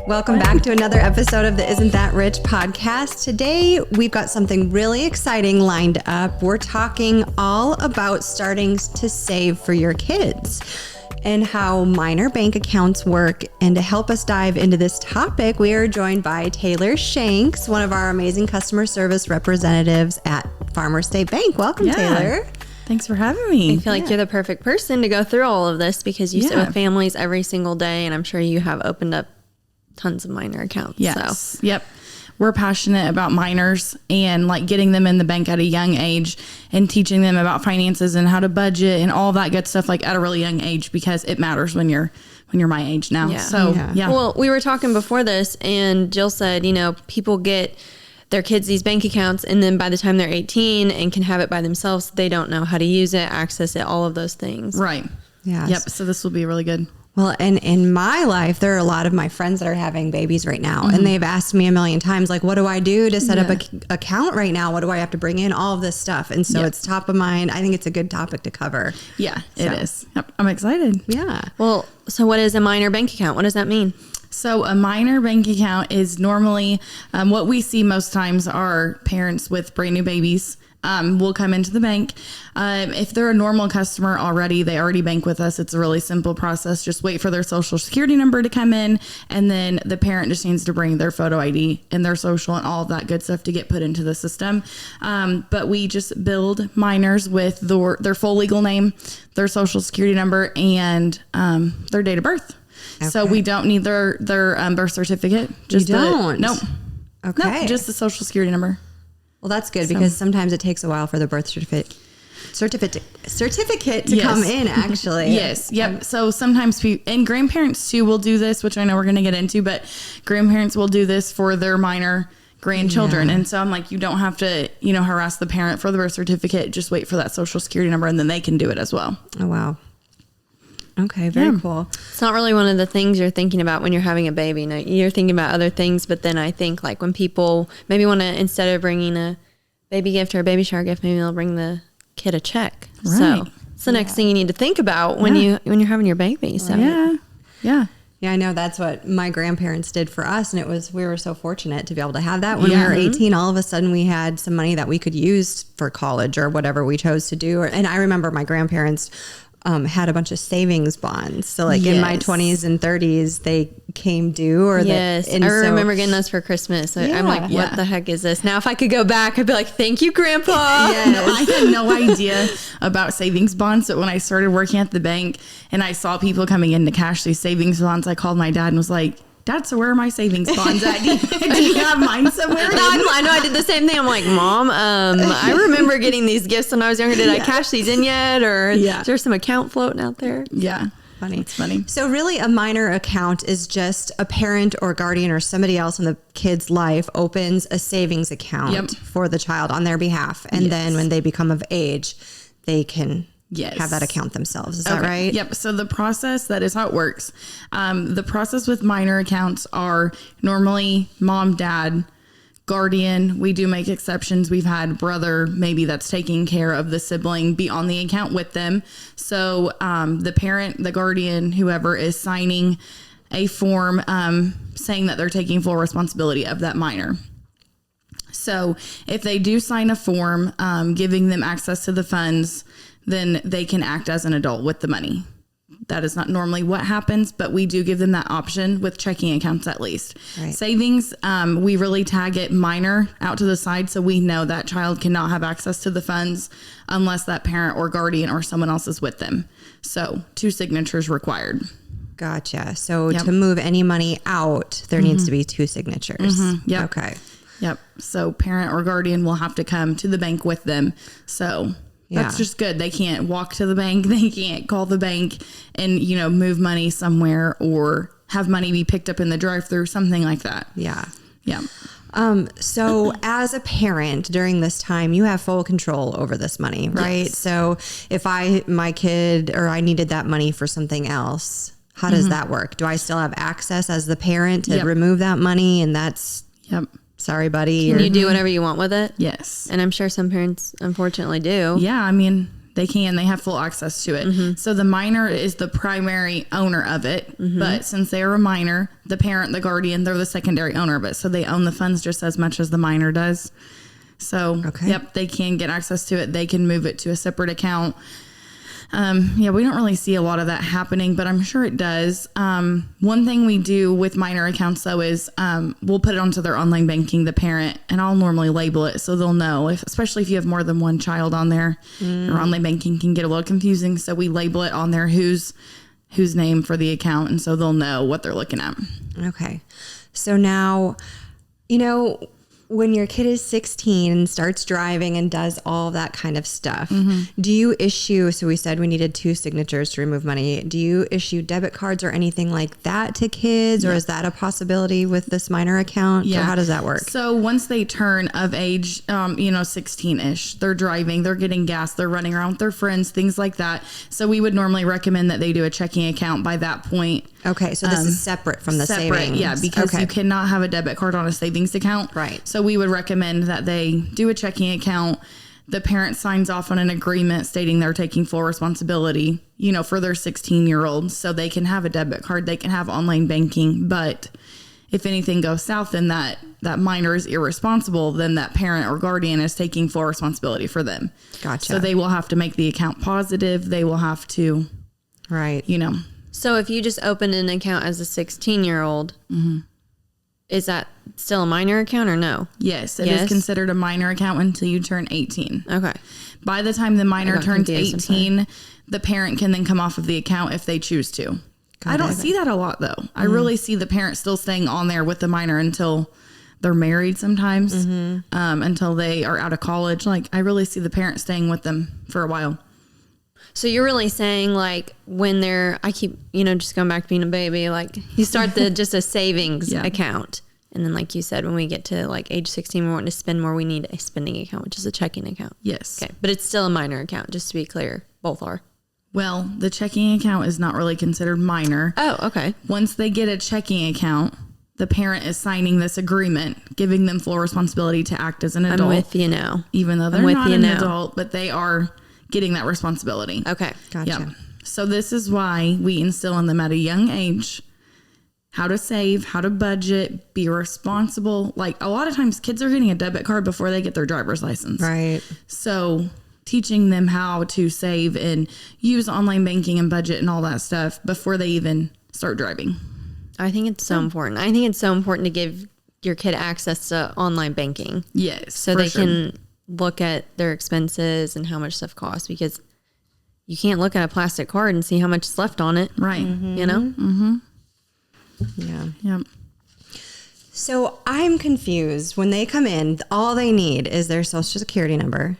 Welcome back to another episode of the Isn't That Rich podcast. Today, we've got something really exciting lined up. We're talking all about starting to save for your kids and how minor bank accounts work. And to help us dive into this topic, we are joined by Taylor Shanks, one of our amazing customer service representatives at Farmers State Bank. Welcome, Taylor. Thanks for having me. I feel like you're the perfect person to go through all of this because you sit with families every single day, and I'm sure you have opened up tons of minor accounts. Yes. So. Yep. We're passionate about minors and like getting them in the bank at a young age and teaching them about finances and how to budget and all that good stuff like at a really young age because it matters when you're my age now. Yeah. So, yeah. Well, we were talking before this and Jill said, people get their kids these bank accounts and then by the time they're 18 and can have it by themselves, they don't know how to use it, access it, all of those things. Right. Yes. Yep. So this will be really good. Well, and in my life, there are a lot of my friends that are having babies right now, and they've asked me a million times, like, what do I do to set up an account right now? What do I have to bring in? All of this stuff. And so it's top of mind. I think it's a good topic to cover. Yeah, it is. Yep. I'm excited. Yeah. Well, so what is a minor bank account? What does that mean? So a minor bank account is normally what we see most times are parents with brand new babies will come into the bank. If they're a normal customer already, they already bank with us. It's a really simple process. Just wait for their social security number to come in. And then the parent just needs to bring their photo ID and their social and all of that good stuff to get put into the system. But we just build minors with their full legal name, their social security number, and their date of birth. Okay. So we don't need their birth certificate. Just don't? Nope. Okay. No, just the social security number. Well, that's good because sometimes it takes a while for the birth certificate to come in, actually. Yes. Yep. So sometimes and grandparents too will do this, which I know we're going to get into, but grandparents will do this for their minor grandchildren. And so I'm like, you don't have to, harass the parent for the birth certificate. Just wait for that social security number and then they can do it as well. Oh, wow. Okay, very cool. It's not really one of the things you're thinking about when you're having a baby. No, you're thinking about other things, but then I think like when people maybe want to, instead of bringing a baby gift or a baby shower gift, maybe they'll bring the kid a check. Right. So it's the next thing you need to think about when you're having your baby. So Yeah, I know that's what my grandparents did for us. And we were so fortunate to be able to have that when we were 18. All of a sudden we had some money that we could use for college or whatever we chose to do. And I remember my grandparents had a bunch of savings bonds. So like in my 20s and 30s, they came due. I remember getting those for Christmas. So I'm like, what the heck is this? Now, if I could go back, I'd be like, thank you, Grandpa. I had no idea about savings bonds. But when I started working at the bank and I saw people coming in to cash these savings bonds, I called my dad and was like, Dad, so where are my savings bonds at? Do you have mine somewhere? I know I did the same thing. I'm like, Mom, I remember getting these gifts when I was younger. Did I cash these in yet? Or is there some account floating out there? Yeah. Funny. It's funny. So really a minor account is just a parent or guardian or somebody else in the kid's life opens a savings account for the child on their behalf. And then when they become of age, they can have that account themselves. Is that right? Yep. So the process, that is how it works. The process with minor accounts are normally mom, dad, guardian. We do make exceptions. We've had brother, maybe that's taking care of the sibling, be on the account with them. So the parent, the guardian, whoever is signing a form saying that they're taking full responsibility of that minor. So if they do sign a form giving them access to the funds, then they can act as an adult with the money. That is not normally what happens, but we do give them that option with checking accounts at least. Right. Savings, we really tag it minor out to the side so we know that child cannot have access to the funds unless that parent or guardian or someone else is with them. So 2 signatures required. Gotcha. So to move any money out, there needs to be 2 signatures. Yep. Okay. Yep. So parent or guardian will have to come to the bank with them. So that's just good. They can't walk to the bank. They can't call the bank and, move money somewhere or have money be picked up in the drive-thru, something like that. Yeah. Yeah. So as a parent during this time, you have full control over this money, right? Yes. So if my kid or I needed that money for something else, how does that work? Do I still have access as the parent to remove that money? And that's, sorry, buddy. Can you do whatever you want with it? Yes. And I'm sure some parents unfortunately do. Yeah. I mean, They can. They have full access to it. So the minor is the primary owner of it. But since they are a minor, the parent, the guardian, they're the secondary owner of it. So they own the funds just as much as the minor does. So, yep, they can get access to it. They can move it to a separate account. Yeah, we don't really see a lot of that happening, but I'm sure it does. One thing we do with minor accounts, though, is we'll put it onto their online banking, the parent, and I'll normally label it so they'll know, especially if you have more than one child on there. Your online banking can get a little confusing, so we label it on there whose name for the account, and so they'll know what they're looking at. Okay. So now, you know, when your kid is 16 and starts driving and does all that kind of stuff, do you issue, so we said we needed 2 signatures to remove money. Do you issue debit cards or anything like that to kids? Or is that a possibility with this minor account? Yeah. Or how does that work? So once they turn of age, 16-ish, they're driving, they're getting gas, they're running around with their friends, things like that. So we would normally recommend that they do a checking account by that point. Okay, so this is separate from the savings. Yeah, because you cannot have a debit card on a savings account. Right. So we would recommend that they do a checking account. The parent signs off on an agreement stating they're taking full responsibility, for their 16-year-old. So they can have a debit card, they can have online banking. But if anything goes south and that minor is irresponsible, then that parent or guardian is taking full responsibility for them. Gotcha. So they will have to make the account positive. They will have to, right. So if you just open an account as a 16-year-old, is that still a minor account or no? Yes, it is considered a minor account until you turn 18. Okay. By the time the minor turns 18, the parent can then come off of the account if they choose to. I don't see that a lot, though. I really see the parent still staying on there with the minor until they're married sometimes, until they are out of college. Like, I really see the parent staying with them for a while. So you're really saying, like, when I keep, just going back to being a baby, like, you start just a savings account. And then, like you said, when we get to, like, age 16, we're wanting to spend more, we need a spending account, which is a checking account. Yes. Okay. But it's still a minor account, just to be clear. Both are. Well, the checking account is not really considered minor. Oh, okay. Once they get a checking account, the parent is signing this agreement, giving them full responsibility to act as an adult. I'm with you now. Even though they're not an adult, but they are getting that responsibility. Okay. Gotcha. Yep. So this is why we instill in them at a young age how to save, how to budget, be responsible. Like, a lot of times kids are getting a debit card before they get their driver's license. Right. So teaching them how to save and use online banking and budget and all that stuff before they even start driving. I think it's so important. I think it's so important to give your kid access to online banking. Yes. So they can look at their expenses and how much stuff costs, because you can't look at a plastic card and see how much is left on it. Right. Yeah. Yep. So I'm confused. When they come in, all they need is their social security number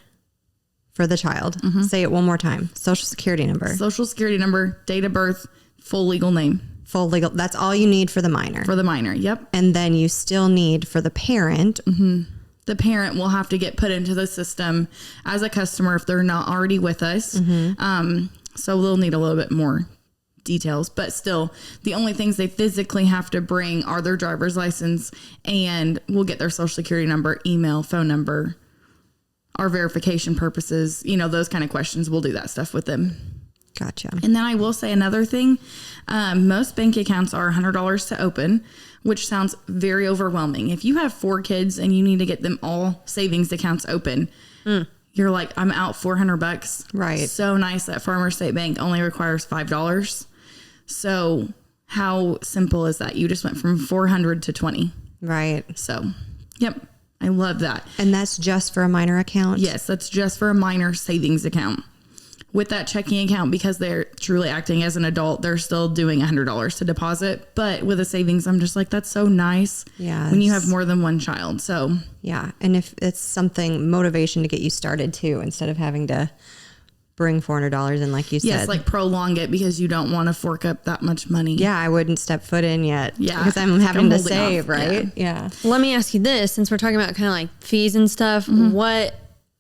for the child. Say it one more time. Social security number. Social security number, date of birth, full legal name. Full legal. That's all you need for the minor. For the minor. Yep. And then you still need for the parent. The parent will have to get put into the system as a customer if they're not already with us. So they'll need a little bit more details, but still the only things they physically have to bring are their driver's license, and we'll get their social security number, email, phone number, our verification purposes, those kind of questions. We'll do that stuff with them. Gotcha. And then I will say another thing. Most bank accounts are $100 to open, which sounds very overwhelming. If you have 4 kids and you need to get them all savings accounts open, you're like, I'm out $400. Right. So nice that Farmers State Bank only requires $5. So how simple is that? You just went from 400 to 20. Right. So, yep. I love that. And that's just for a minor account? Yes, that's just for a minor savings account. With that checking account, because they're truly acting as an adult, they're still doing $100 to deposit. But with a savings, I'm just like, that's so nice. Yeah. When you have more than one child. So yeah. And if it's something, motivation to get you started too, instead of having to bring $400 in, like you said. Yes, like prolong it because you don't want to fork up that much money. Yeah, I wouldn't step foot in yet. Yeah. Because I'm having to holding save, off. right? Yeah. Let me ask you this, since we're talking about kind of like fees and stuff, what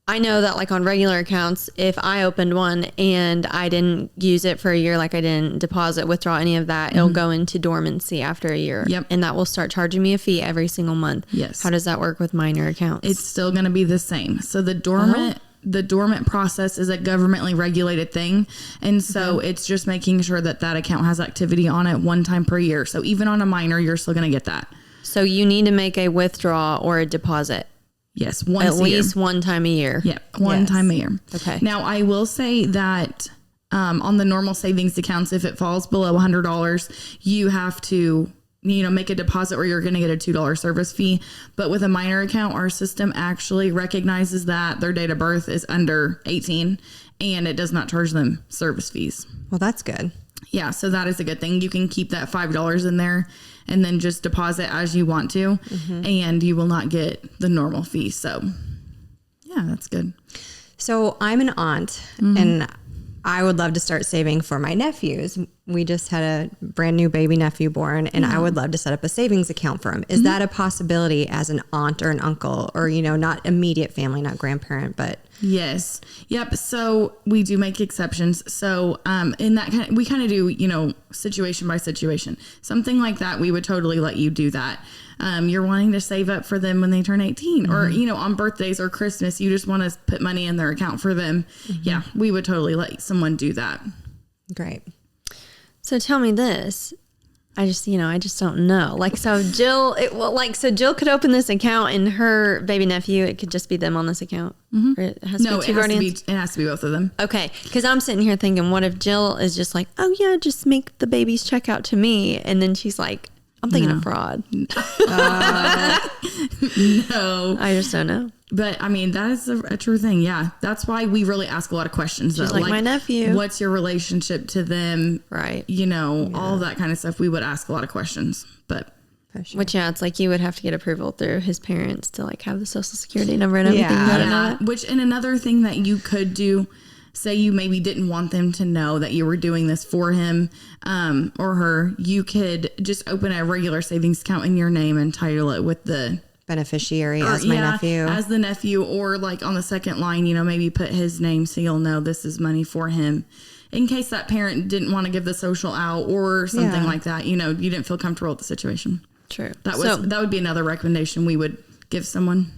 I know that like on regular accounts, if I opened one and I didn't use it for a year, like I didn't deposit, withdraw any of that, it'll go into dormancy after a year. Yep. And that will start charging me a fee every single month. Yes. How does that work with minor accounts? It's still going to be the same. So the dormant the dormant process is a governmentally regulated thing. And so it's just making sure that that account has activity on it one time per year. So even on a minor, you're still going to get that. So you need to make a withdrawal or a deposit. Yes. Once at a year. least one time a year. Yep. One time a year. Okay. Now I will say that on the normal savings accounts, if it falls below $100, you have to, make a deposit or you're going to get a $2 service fee. But with a minor account, our system actually recognizes that their date of birth is under 18 and it does not charge them service fees. Well, that's good. Yeah. So that is a good thing. You can keep that $5 in there and then just deposit as you want to, and you will not get the normal fee. So yeah, that's good. So I'm an aunt and I would love to start saving for my nephews. We just had a brand new baby nephew born and I would love to set up a savings account for him. Is that a possibility as an aunt or an uncle or, not immediate family, not grandparent, but... Yes. Yep. So we do make exceptions. So in that we kind of do, situation by situation. Something like that, we would totally let you do that. You're wanting to save up for them when they turn 18 or, on birthdays or Christmas, you just want to put money in their account for them. Yeah, we would totally let someone do that. Great. So tell me this. I just don't know. So Jill, Jill could open this account and her baby nephew, it could just be them on this account. Or it has to be two guardians. It has to be both of them. Okay. Cause I'm sitting here thinking, what if Jill is just like, oh yeah, just make the baby's check out to me. And then she's like, I'm thinking of fraud. No. I just don't know. But that is a true thing. Yeah. That's why we really ask a lot of questions. She's like my nephew. What's your relationship to them? Right. All that kind of stuff. We would ask a lot of questions, but. Sure. Which it's like you would have to get approval through his parents to have the social security number and everything. Yeah. And another thing that you could do, say you maybe didn't want them to know that you were doing this for him or her, you could just open a regular savings account in your name and title it with the beneficiary as my nephew. As the nephew, or on the second line, maybe put his name so you'll know this is money for him. In case that parent didn't want to give the social out or something like that, you didn't feel comfortable with the situation. True. That would be another recommendation we would give someone.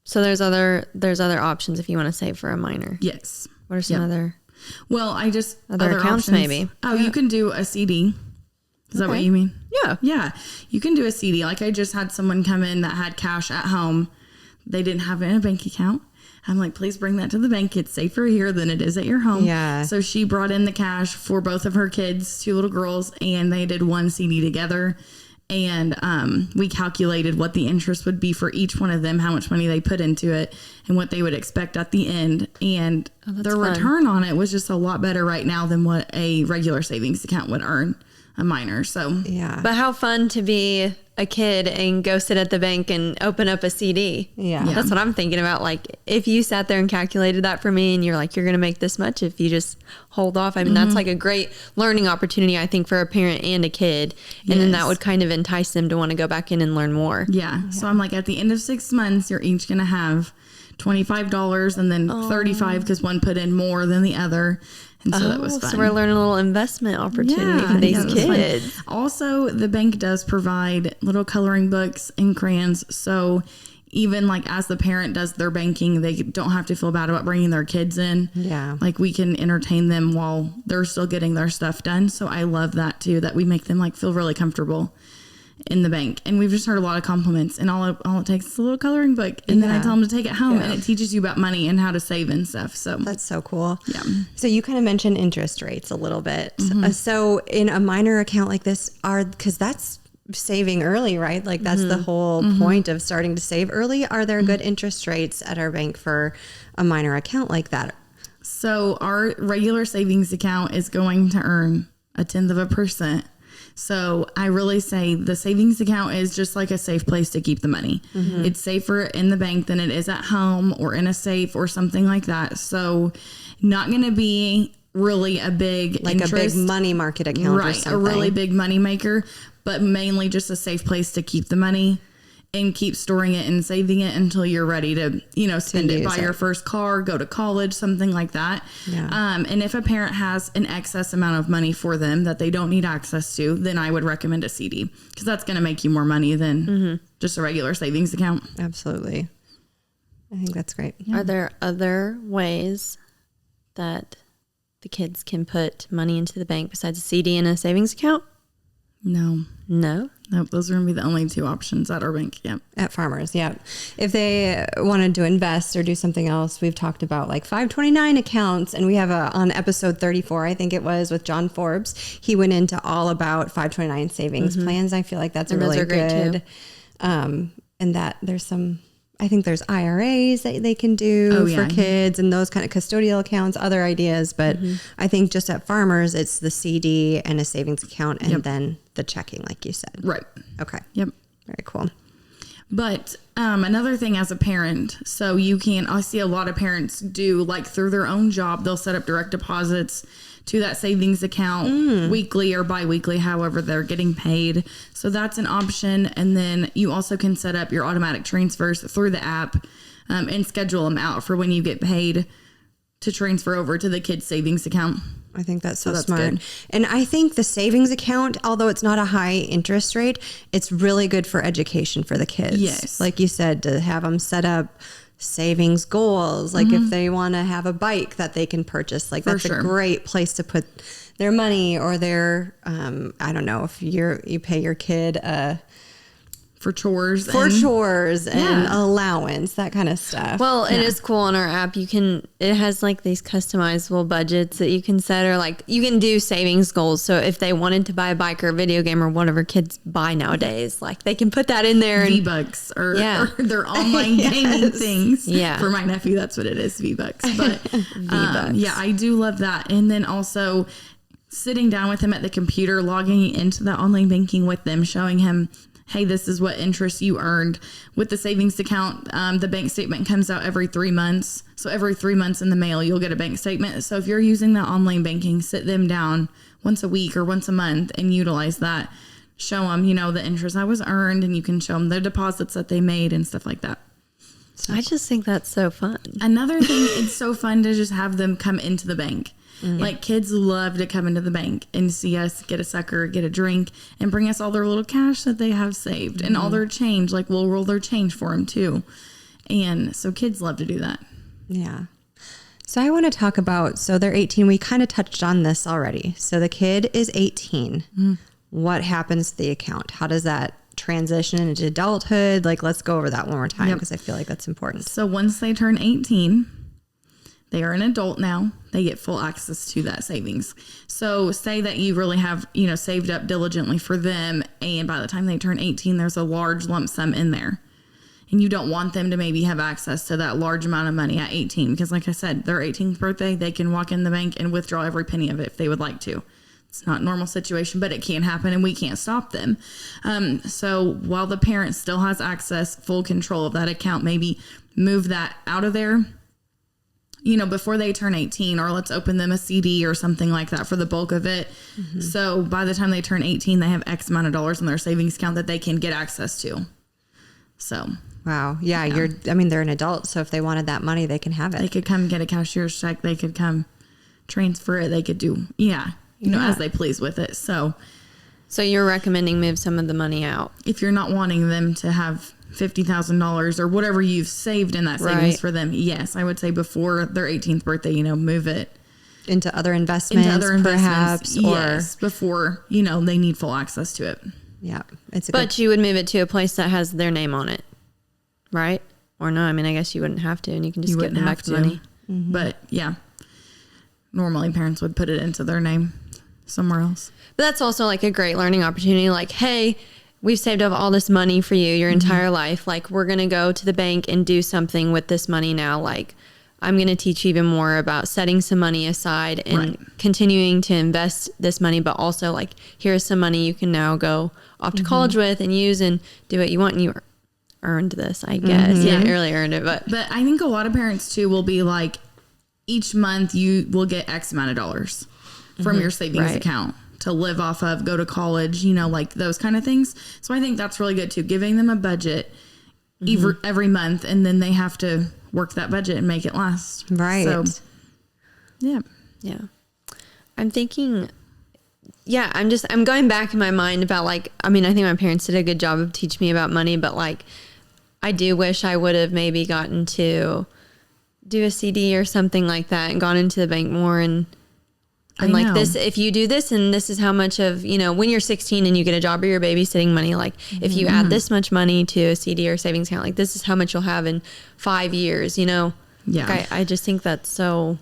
So there's other options if you want to save for a minor. Yes. What are some other? Well, other accounts options. maybe. Oh, you can do a CD. Is that what you mean? Yeah. Yeah. You can do a CD. I just had someone come in that had cash at home. They didn't have it in a bank account. I'm like, please bring that to the bank. It's safer here than it is at your home. Yeah. So she brought in the cash for both of her kids, 2 little girls, and they did one CD together. And we calculated what the interest would be for each one of them, how much money they put into it, and what they would expect at the end. And the return on it was just a lot better right now than what a regular savings account would earn a minor. So yeah. But how fun to be a kid and go sit at the bank and open up a CD. Yeah. That's what I'm thinking about. If you sat there and calculated that for me and you're like, you're going to make this much if you just hold off. That's a great learning opportunity, I think, for a parent and a kid. And then that would kind of entice them to want to go back in and learn more. Yeah. So I'm like, at the end of 6 months, you're each going to have $25 and then $35 because one put in more than the other. And so that was fun. So we're learning a little investment opportunity for these kids. Fun. Also, the bank does provide little coloring books and crayons. So even as the parent does their banking, they don't have to feel bad about bringing their kids in. Yeah. We can entertain them while they're still getting their stuff done. So I love that too, that we make them feel really comfortable in the bank. And we've just heard a lot of compliments, and all it takes is a little coloring book, and then I tell them to take it home, and it teaches you about money and how to save and stuff. So that's so cool. Yeah. So you kind of mentioned interest rates a little bit. So in a minor account like this, because that's saving early, right? That's the whole point of starting to save early. Are there good interest rates at our bank for a minor account like that? So our regular savings account is going to earn 0.1%. So I really say the savings account is just a safe place to keep the money. It's safer in the bank than it is at home or in a safe or something like that. So not going to be really a big interest, a big money market account, right? Or something. A really big money maker, but mainly just a safe place to keep the money and keep storing it and saving it until you're ready to, spend it, buy your first car, go to college, something like that. Yeah. And if a parent has an excess amount of money for them that they don't need access to, then I would recommend a CD, because that's going to make you more money than just a regular savings account. Absolutely. I think that's great. Are there other ways that the kids can put money into the bank besides a CD and a savings account? No. No. Nope. Those are going to be the only two options at our bank. Yep. At Farmers, yeah. If they wanted to invest or do something else, we've talked about like 529 accounts, and we have on episode 34, I think it was, with John Forbes. He went into all about 529 savings plans. I feel like that's And a those really are great, good. And that there's some, I think there's IRAs that they can do for kids and those kind of custodial accounts, other ideas. But I think just at Farmers, it's the CD and a savings account and then the checking, like you said. Right. Okay. Yep. Very cool. But another thing as a parent, so I see a lot of parents do, like, through their own job, they'll set up direct deposits to that savings account weekly or biweekly, however they're getting paid. So that's an option. And then you also can set up your automatic transfers through the app and schedule them out for when you get paid to transfer over to the kids' savings account. I think that's so that's smart. good. And I think the savings account, although it's not a high interest rate, it's really good for education for the kids. Yes. Like you said, to have them set up savings goals. Like if they want to have a bike that they can purchase, like that's a great place to put their money, or their, I don't know, if you pay your kid for chores and allowance, that kind of stuff. Well, it is cool on our app. It has like these customizable budgets that you can set, or like you can do savings goals. So if they wanted to buy a bike or a video game or whatever kids buy nowadays, like they can put that in there. V-Bucks or their online gaming things. Yeah. For my nephew, that's what it is, V-Bucks. But yeah, I do love that. And then also sitting down with him at the computer, logging into the online banking with them, showing him, hey, this is what interest you earned with the savings account. The bank statement comes out every 3 months. So every 3 months in the mail, you'll get a bank statement. So if you're using that online banking, sit them down once a week or once a month and utilize that. Show them, the interest that was earned, and you can show them the deposits that they made and stuff like that. So I just think that's so fun. Another thing, it's so fun to just have them come into the bank. Like, kids love to come into the bank and see us get a sucker, get a drink, and bring us all their little cash that they have saved and all their change. Like, we'll roll their change for them too. And so kids love to do that. Yeah. So I want to talk about, so they're 18. We kind of touched on this already. So the kid is 18. What happens to the account? How does that transition into adulthood? Like, let's go over that one more time because I feel like that's important. So once they turn 18, they are an adult now. They get full access to that savings. So say that you really have, saved up diligently for them, and by the time they turn 18, there's a large lump sum in there. And you don't want them to maybe have access to that large amount of money at 18, because like I said, their 18th birthday, they can walk in the bank and withdraw every penny of it if they would like to. It's not a normal situation, but it can happen and we can't stop them. So while the parent still has access, full control of that account, maybe move that out of there, before they turn 18, or let's open them a CD or something like that for the bulk of it. So by the time they turn 18, they have X amount of dollars in their savings account that they can get access to. So. Wow. Yeah. They're an adult. So if they wanted that money, they can have it. They could come get a cashier's check. They could come transfer it. They could do, as they please with it. So you're recommending move some of the money out. If you're not wanting them to have $50,000 or whatever you've saved in that savings for them, yes, I would say before their 18th birthday, move it into other investments, perhaps, yes, before they need full access to it. Yeah, but you would move it to a place that has their name on it, right? Or no? I mean, I guess you wouldn't have to, and you can just give them back the money. But yeah, normally parents would put it into their name somewhere else. But that's also like a great learning opportunity. Like, hey, we've saved up all this money for you your entire life. Like, we're going to go to the bank and do something with this money now. Like, I'm going to teach you even more about setting some money aside and continuing to invest this money. But also, like, here's some money you can now go off to college with and use and do what you want. And you earned this, I guess. You didn't really earn it. But I think a lot of parents, too, will be like, each month you will get X amount of dollars from your savings account to live off of, go to college, like those kind of things. So I think that's really good too, giving them a budget every month, and then they have to work that budget and make it last. Right. So, yeah. I'm thinking, I'm going back in my mind about like, I think my parents did a good job of teaching me about money, but like, I do wish I would have maybe gotten to do a CD or something like that and gone into the bank more and like this, if you do this and this is how much of, you know, when you're 16 and you get a job or you're babysitting money, like if you add this much money to a CD or savings account, like this is how much you'll have in 5 years, you know? Yeah. Like I just think that's so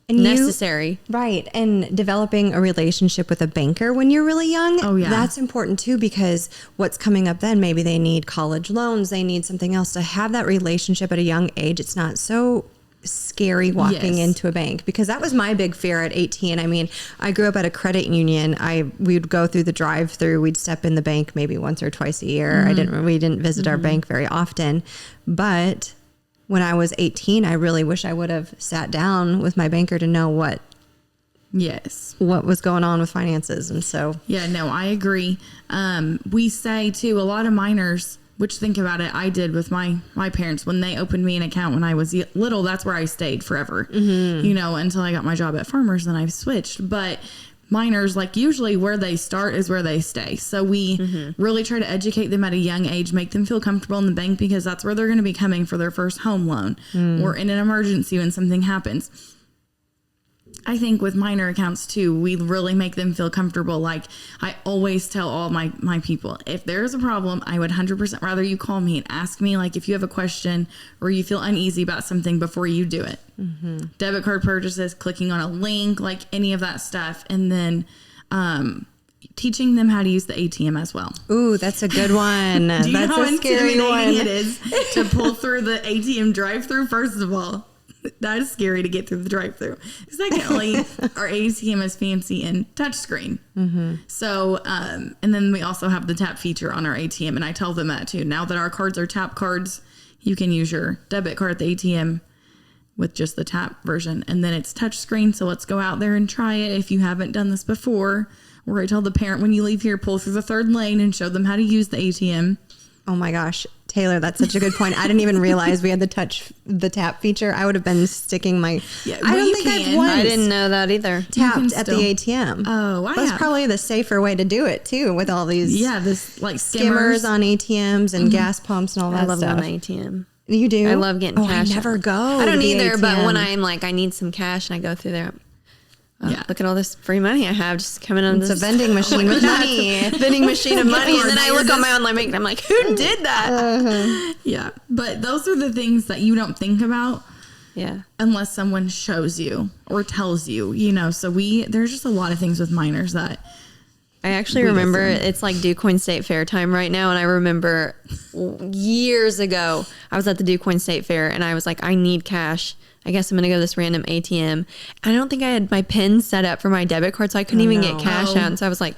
And necessary. Right. And developing a relationship with a banker when you're really young. Oh, yeah. That's important too, because what's coming up then, maybe they need college loans, they need something else. To have that relationship at a young age, it's not so scary walking into a bank, because that was my big fear at 18. I mean, I grew up at a credit union. We'd go through the drive-through. We'd step in the bank maybe once or twice a year. We didn't visit our bank very often, but when I was 18, I really wish I would have sat down with my banker to know what was going on with finances. And so, yeah, no, I agree. We say too, a lot of minors, which think about it, I did with my parents when they opened me an account when I was little. That's where I stayed forever, you know, until I got my job at Farmers. Then I switched. But minors, like usually where they start is where they stay. So we really try to educate them at a young age, make them feel comfortable in the bank, because that's where they're going to be coming for their first home loan or in an emergency when something happens. I think with minor accounts too, we really make them feel comfortable. Like I always tell all my people, if there's a problem, I would 100% rather you call me and ask me, like if you have a question or you feel uneasy about something before you do it. Debit card purchases, clicking on a link, like any of that stuff. And then teaching them how to use the ATM as well. ooh, that's a good one. Do you That's know how a scary intimidating one. it is to pull through the ATM drive-through? First of all, that is scary to get through the drive-through. Secondly, our ATM is fancy and touchscreen. So, and then we also have the tap feature on our ATM, and I tell them that too. Now that our cards are tap cards, you can use your debit card at the ATM with just the tap version, and then it's touchscreen. So let's go out there and try it if you haven't done this before. Or I tell the parent, when you leave here, pull through the third lane and show them how to use the ATM. Oh my gosh, Taylor, that's such a good point. I didn't even realize we had the tap feature. I would have been sticking my. Yeah, I well, don't you think I've can. once I didn't know that either. tapped at the still- ATM. Oh, I that's have. probably the safer way to do it too, with all these this like skimmers skimmers. on ATMs and gas pumps and all that I love stuff. my ATM. You do? I love getting cash. I never go. I don't to the either, but ATM. when I'm like, I need some cash and I go through there. Yeah. Look at all this free money I have just coming on It's a this vending machine with money. vending machine of money. And then I look on my Just- online bank and I'm like, who did that? Yeah. But those are the things that you don't think about Yeah. unless someone shows you or tells you, you know. So there's just a lot of things with minors that I actually We go remember through. it's like DuQuoin State Fair time right now. And I remember years ago, I was at the DuQuoin State Fair and I was like, I need cash. I guess I'm going to go to this random ATM. I don't think I had my PIN set up for my debit card, so I couldn't even get cash Oh. out. And so I was like,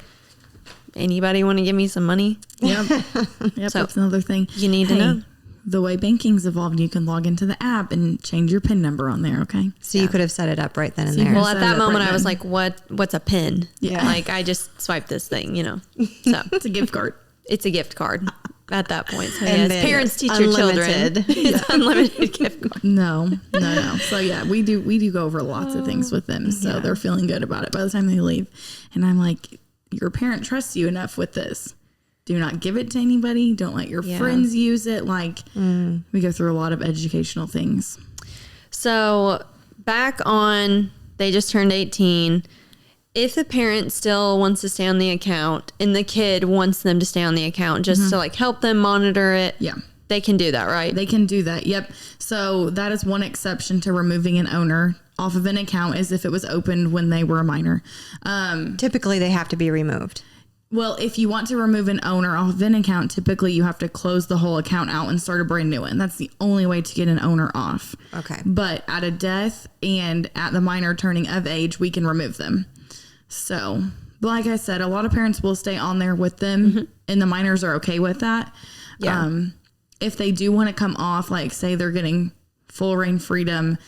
anybody want to give me some money? Yep. So, That's another thing. you need to know. The way banking's evolved, you can log into the app and change your PIN number on there, okay? So you could have set it up right then and So you there. Well, set at it that up moment, right I was then. like, what's a PIN? Yeah. Like, I just swiped this thing, you know. So It's a gift card. it's a gift card at that point. So, And yes, then parents teach your children. unlimited. It's unlimited gift card. No. So yeah, we do go over lots of things with them. So they're feeling good about it by the time they leave. And I'm like, your parent trusts you enough with this. Do not give it to anybody. Don't let your friends use it. Like we go through a lot of educational things. So back on, they just turned 18. If the parent still wants to stay on the account and the kid wants them to stay on the account just to like help them monitor it, Yeah. they can do that, right? They can do that. Yep. So that is one exception to removing an owner off of an account, is if it was opened when they were a minor. Typically, they have to be removed. Well, if you want to remove an owner off of an account, typically you have to close the whole account out and start a brand new one. That's the only way to get an owner off. Okay. But at a death and at the minor turning of age, we can remove them. So, like I said, a lot of parents will stay on there with them, and the minors are okay with that. Yeah. If they do want to come off, like say they're getting full reign freedom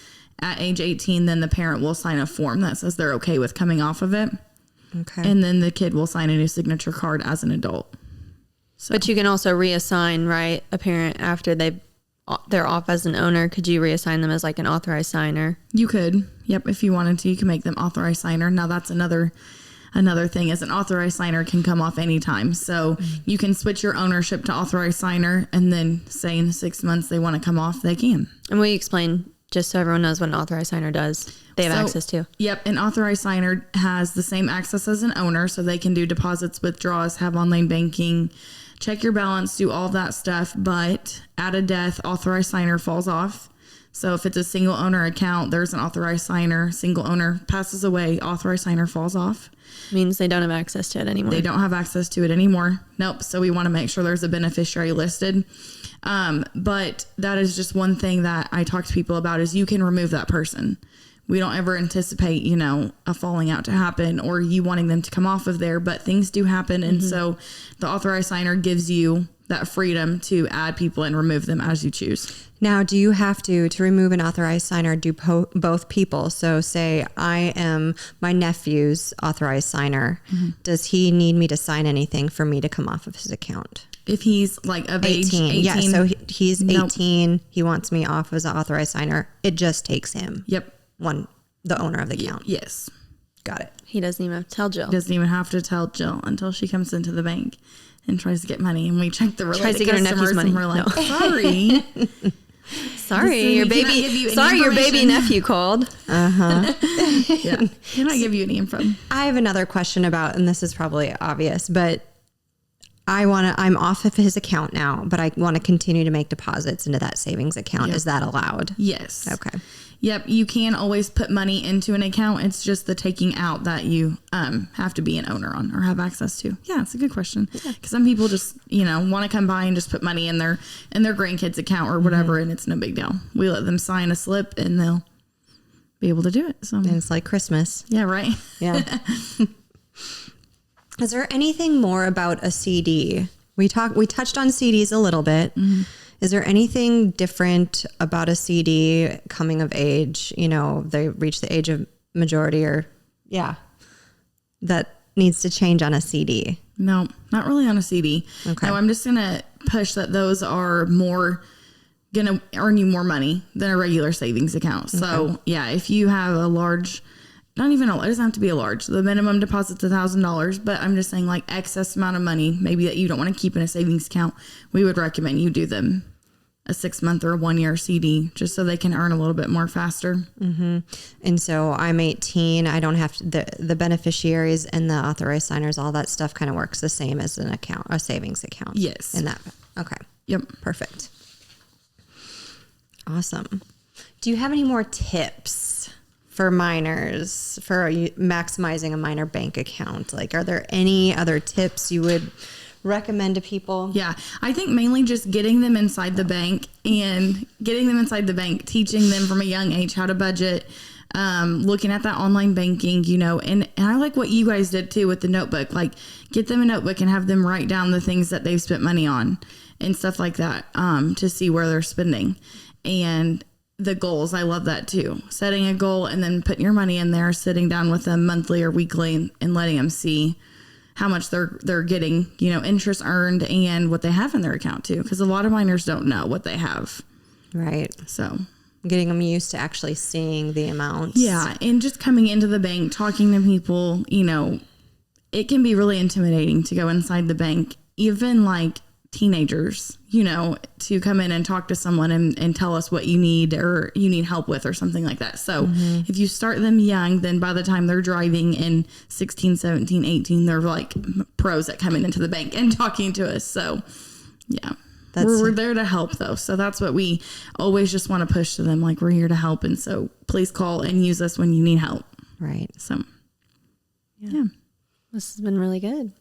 at age 18, then the parent will sign a form that says they're okay with coming off of it. Okay. And then the kid will sign a new signature card as an adult. But you can also reassign, right, a parent after they're off as an owner. Could you reassign them as like an authorized signer? You could. Yep. If you wanted to, you can make them authorized signer. Now that's another another thing is an authorized signer can come off anytime. So you can switch your ownership to authorized signer, and then say in 6 months they want to come off, they can. And will you explain, just so everyone knows what an authorized signer does, they have access to? Yep. An authorized signer has the same access as an owner, so they can do deposits, withdrawals, have online banking, check your balance, do all that stuff. But at a death, authorized signer falls off. So if it's a single owner account, there's an authorized signer. Single owner passes away, authorized signer falls off. Means they don't have access to it anymore. They don't have access to it anymore. Nope. So we want to make sure there's a beneficiary listed. But that is just one thing that I talk to people about, is you can remove that person. We don't ever anticipate, a falling out to happen or you wanting them to come off of there, but things do happen. And so the authorized signer gives you that freedom to add people and remove them as you choose. Now, do you have to remove an authorized signer, do both people? So say I am my nephew's authorized signer. Does he need me to sign anything for me to come off of his account? If he's like of 18. age 18. Yeah, so he's Nope. 18. He wants me off as an authorized signer. It just takes him. Yep. The owner of the account. Yes. Got it. He doesn't even have to tell Jill. Doesn't even have to tell Jill until she comes into the bank and tries to get money, and we check the related Tries to get her nephew's customers, money. and we're like, sorry. Sorry, your we cannot baby. give you any Sorry, your baby information. nephew called. Yeah. Cannot give you any info. I have another question about, and this is probably obvious, but I'm off of his account now, but I want to continue to make deposits into that savings account. Yep. Is that allowed? Yes. Okay. Yep. You can always put money into an account. It's just the taking out that you have to be an owner on or have access to. Yeah, it's a good question. Because some people just, want to come by and just put money in their grandkids' account or whatever, and it's no big deal. We let them sign a slip and they'll be able to do it. So And it's like Christmas. yeah, right. Yeah. Is there anything more about a CD? We touched on CDs a little bit. Is there anything different about a CD coming of age? They reach the age of majority that needs to change on a CD? No, not really on a CD. Okay. No, I'm just going to push that those are more going to earn you more money than a regular savings account. So yeah, if you have a large, it doesn't have to be a large, the minimum deposit's $1,000, but I'm just saying like excess amount of money, maybe that you don't want to keep in a savings account, we would recommend you do them a 6 month or a 1 year CD just so they can earn a little bit more faster. And so I'm 18. I don't have to, the beneficiaries and the authorized signers, all that stuff kind of works the same as an account, a savings account. Yes. In that. Okay. Yep. Perfect. Awesome. Do you have any more tips for minors for maximizing a minor bank account? Like, are there any other tips you would recommend to people? Yeah, I think mainly just getting them inside the bank, teaching them from a young age how to budget, looking at that online banking, and I like what you guys did too with the notebook, like get them a notebook and have them write down the things that they've spent money on and stuff like that, to see where they're spending. And the goals, I love that too. Setting a goal and then putting your money in there, sitting down with them monthly or weekly and letting them see how much they're getting, interest earned and what they have in their account too. Because a lot of minors don't know what they have. Right. So getting them used to actually seeing the amounts. Yeah. And just coming into the bank, talking to people, it can be really intimidating to go inside the bank, even like teenagers, to come in and talk to someone and tell us what you need or you need help with or something like that. So if you start them young, then by the time they're driving in 16, 17, 18, they're like pros at coming into the bank and talking to us. So yeah, we're there to help though. So that's what we always just want to push to them. Like, we're here to help. And so please call and use us when you need help. Right. So yeah. This has been really good.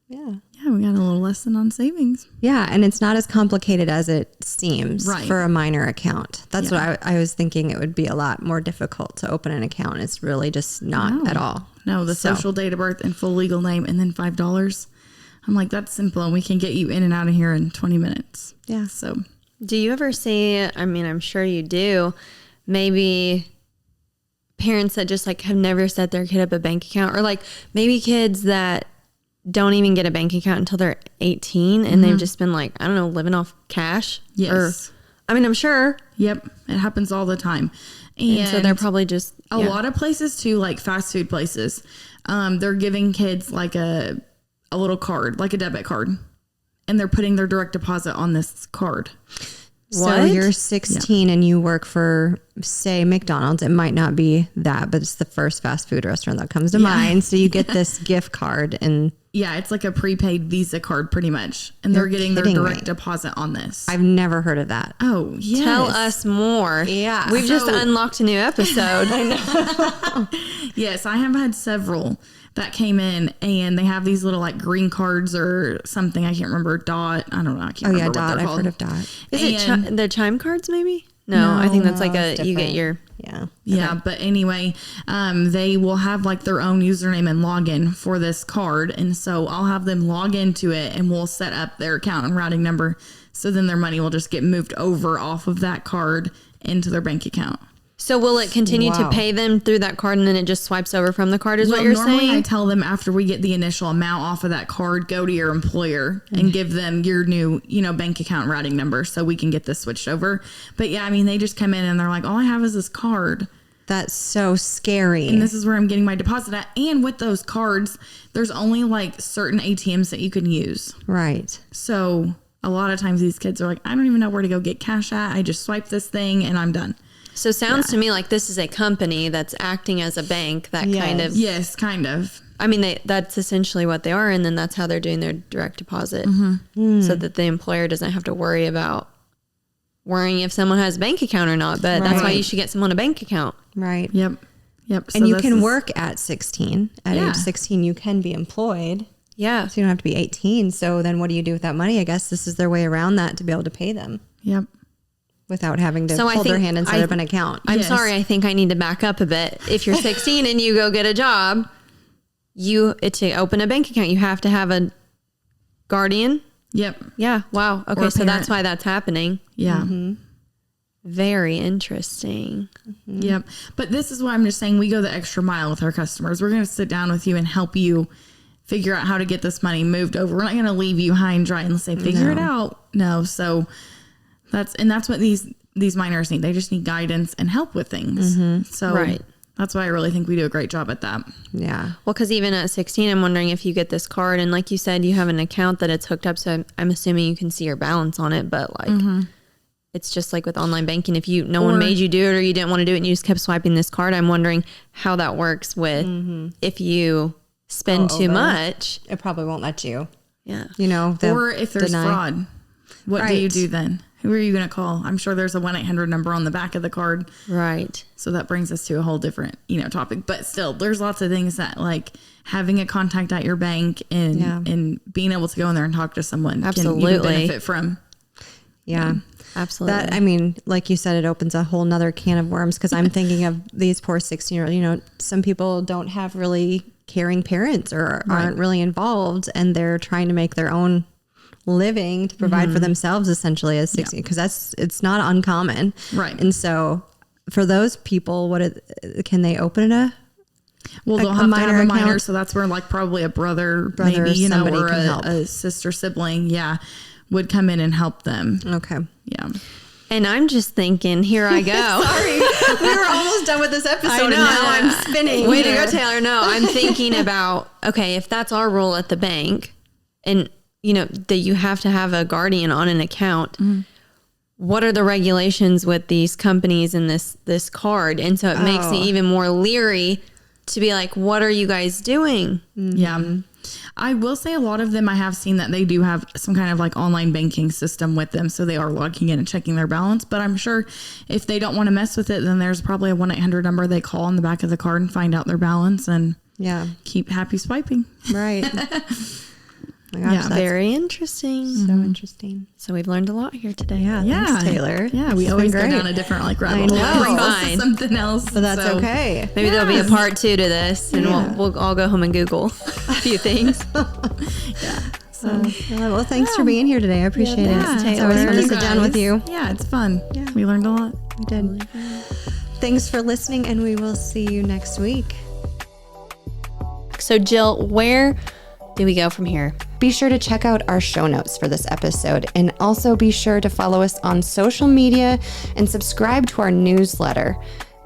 Yeah. Yeah, we got a little lesson on savings. Yeah, and it's not as complicated as it seems Right. for a minor account. That's what I was thinking. It would be a lot more difficult to open an account. It's really just not at all. No, the social date of birth and full legal name and then $5. I'm like, that's simple and we can get you in and out of here in 20 minutes. Yeah. So Do you ever see, I'm sure you do, maybe parents that just like have never set their kid up a bank account, or like maybe kids that don't even get a bank account until they're 18 and they've just been like, I don't know, living off cash? Yes. I mean, I'm sure. Yep. It happens all the time. And so they're probably just a lot of places too, like fast food places. They're giving kids like a little card, like a debit card, and they're putting their direct deposit on this card. So What? you're 16 and you work for, say, McDonald's. It might not be that, but it's the first fast food restaurant that comes to mind. So you get this gift card and Yeah, it's like a prepaid Visa card pretty much. And they're getting their kidding direct me. deposit on this. I've never heard of that. Oh, yes. Tell us more. Yeah. We've just unlocked a new episode. Yes, I have had several that came in and they have these little like green cards or something. I can't remember. Dot. I don't know. I can't remember what Dot. they're I've called. heard of Dot. Is it And- the chime cards maybe? No, I think that's like it's you get different. your Yeah. Yeah, but anyway, they will have like their own username and login for this card. And so I'll have them log into it and we'll set up their account and routing number. So then their money will just get moved over off of that card into their bank account. So will it continue Wow. to pay them through that card and then it just swipes over from the card is what Well, you're normally I saying? tell them after we get the initial amount off of that card, go to your employer and give them your new, bank account routing number so we can get this switched over. But yeah, I mean, they just come in and they're like, all I have is this card. That's so scary. And this is where I'm getting my deposit at. And with those cards, there's only like certain ATMs that you can use. Right. So a lot of times these kids are like, I don't even know where to go get cash at. I just swipe this thing and I'm done. So it sounds to me like this is a company that's acting as a bank that kind of, Yes, kind of. I mean, that's essentially what they are. And then that's how they're doing their direct deposit so that the employer doesn't have to worry about worrying if someone has a bank account or not. But that's why Right. you should get someone a bank account. Right. Yep. And So you this can is- work at 16. At Yeah. age 16, you can be employed. Yeah. So you don't have to be 18. So then what do you do with that money? I guess this is their way around that to be able to pay them Yep. without having to So I hold their think hand and set up an account. I'm Yes. sorry. I think I need to back up a bit. If you're 16 and you go get a job, to open a bank account, you have to have a guardian. Yep. Yeah. Wow. Okay. Or a So that's parent. why that's happening. Yeah. Very interesting. Yep. But this is why I'm just saying we go the extra mile with our customers. We're going to sit down with you and help you figure out how to get this money moved over. We're not going to leave you high and dry and say, figure it out. No. So that's what these minors need. They just need guidance and help with things. So Right. that's why I really think we do a great job at that. Yeah. Well, because even at 16, I'm wondering if you get this card and like you said, you have an account that it's hooked up. So I'm assuming you can see your balance on it, but like it's just like with online banking. If no one made you do it or you didn't want to do it and you just kept swiping this card, I'm wondering how that works with if you spend too over. much. It probably won't let you. Yeah. They'll Or if there's deny. fraud, what do you Right. do then? Who are you going to call? I'm sure there's a 1-800 number on the back of the card. Right. So that brings us to a whole different, topic. But still, there's lots of things that like having a contact at your bank and being able to go in there and talk to someone can Absolutely. even benefit from. Yeah. Absolutely. That, I mean, like you said, it opens a whole nother can of worms because I'm thinking of these poor 16-year-olds. Some people don't have really caring parents or aren't really involved and they're trying to make their own living to provide for themselves essentially as 16 because it's not uncommon. Right. And so for those people, can they open Well, they'll a have to have minor a minor. account? So that's where like probably a brother Brother, maybe, somebody or can help. a sister sibling. Yeah. Would come in and help them. Okay. Yeah. and I'm just thinking, here I go. Sorry. We were almost done with this episode and now I'm spinning. Way to here. go, Taylor. No, I'm thinking about, okay, if that's our rule at the bank and, that you have to have a guardian on an account, what are the regulations with these companies and this card? And so it makes me even more leery to be like, what are you guys doing? Yeah. I will say a lot of them I have seen that they do have some kind of like online banking system with them. So they are logging in and checking their balance. But I'm sure if they don't want to mess with it, then there's probably a 1-800 number they call on the back of the card and find out their balance and keep happy swiping. Right. My gosh, that's Very interesting. so interesting. So we've learned a lot here today. Yeah. Thanks, Taylor. Yeah, we It's always been go great. down a different like rabbit I hole. know. It brings us to Fine. something else. But that's So, okay. Maybe there'll be a part 2 to this and we'll all go home and Google a few things. Well, thanks for being here today. I appreciate it. Yeah, It's always fun to you sit down with guys. you. Yeah, it's fun. Yeah. We learned a lot. We did. Thanks for listening, and we will see you next week. So Jill, where do we go from here? Be sure to check out our show notes for this episode, and also be sure to follow us on social media and subscribe to our newsletter.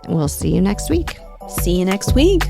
We'll see you next week. See you next week.